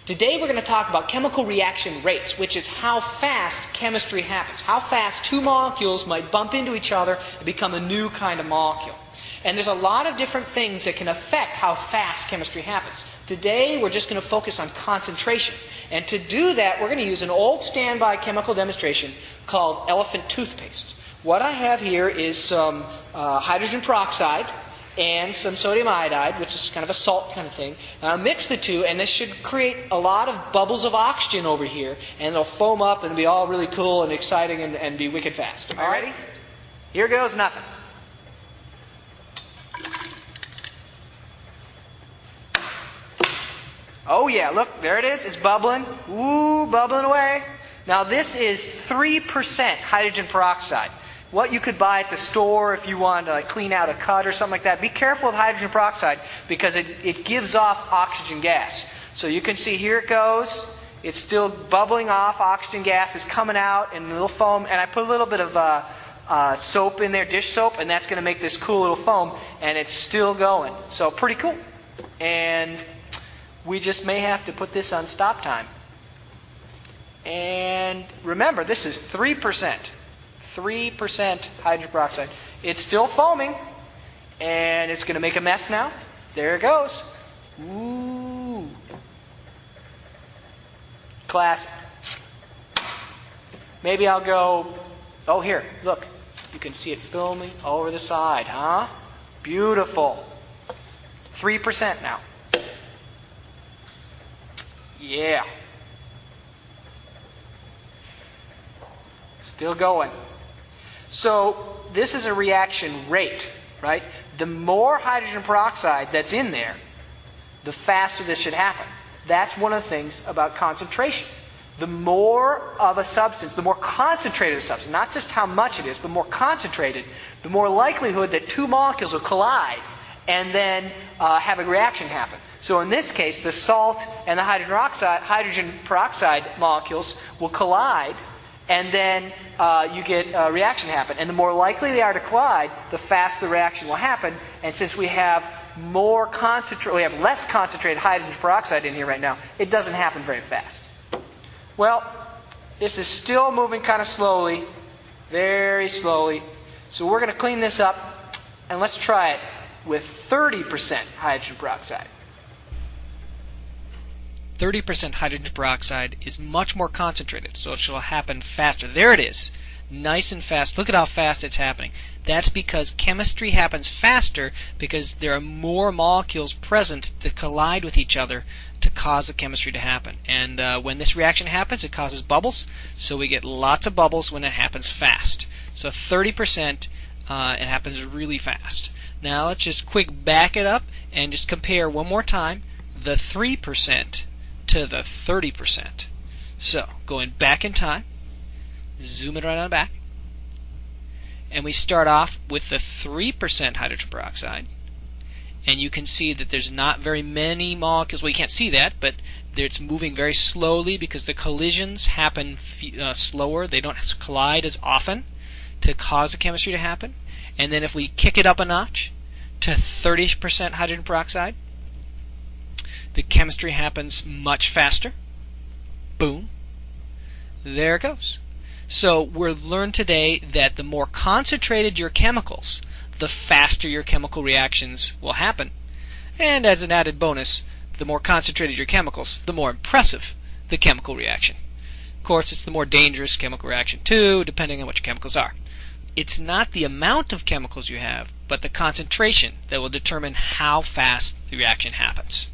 Today we're going to talk about chemical reaction rates, which is how fast chemistry happens. How fast two molecules might bump into each other and become a new kind of molecule. And there's a lot of different things that can affect how fast chemistry happens. Today we're just going to focus on concentration. And to do that, we're going to use an old standby chemical demonstration called elephant toothpaste. What I have here is some hydrogen peroxide and some sodium iodide, which is kind of a salt kind of thing. Mix the two, and this should create a lot of bubbles of oxygen over here, and it'll foam up and be all really cool and exciting and be wicked fast. All right? Ready? Here goes nothing. Oh yeah, look, there it is. It's bubbling. Ooh, bubbling away. Now this is 3% hydrogen peroxide. What you could buy at the store if you wanted to clean out a cut or something like that. Be careful with hydrogen peroxide because it gives off oxygen gas. So you can see here it goes. It's still bubbling off. Oxygen gas is coming out in a little foam. And I put a little bit of soap in there, dish soap, and that's going to make this cool little foam. And it's still going. So pretty cool. And we just may have to put this on stop time. And remember, this is 3%. 3% hydrogen peroxide. It's still foaming, and it's going to make a mess now. There it goes. Ooh. Classic. Maybe I'll go, oh here, look. You can see it filming over the side, huh? Beautiful. 3% now. Yeah. Still going. So this is a reaction rate, right? The more hydrogen peroxide that's in there, the faster this should happen. That's one of the things about concentration. The more of a substance, the more concentrated a substance, not just how much it is, but more concentrated, the more likelihood that two molecules will collide and then have a reaction happen. So in this case, the salt and the hydrogen peroxide molecules will collide, and then you get a reaction happen. And the more likely they are to collide, the faster the reaction will happen. And since we have less concentrated hydrogen peroxide in here right now, it doesn't happen very fast. Well, this is still moving kind of slowly, very slowly. So we're going to clean this up, and let's try it with 30% hydrogen peroxide. 30% hydrogen peroxide is much more concentrated, so it shall happen faster. There it is. Nice and fast. Look at how fast it's happening. That's because chemistry happens faster because there are more molecules present to collide with each other to cause the chemistry to happen. And when this reaction happens, it causes bubbles, so we get lots of bubbles when it happens fast. So 30%, it happens really fast. Now let's just quick back it up and just compare one more time the 3% to the 30%. So, going back in time, zoom it right on back, and we start off with the 3% hydrogen peroxide, and you can see that there's not very many molecules. Well, you can't see that, but it's moving very slowly because the collisions happen slower. They don't collide as often to cause the chemistry to happen. And then if we kick it up a notch to 30% hydrogen peroxide, the chemistry happens much faster. Boom. There it goes. So we've learned today that the more concentrated your chemicals, the faster your chemical reactions will happen. And as an added bonus, the more concentrated your chemicals, the more impressive the chemical reaction. Of course, it's the more dangerous chemical reaction too, depending on what your chemicals are. It's not the amount of chemicals you have, but the concentration that will determine how fast the reaction happens.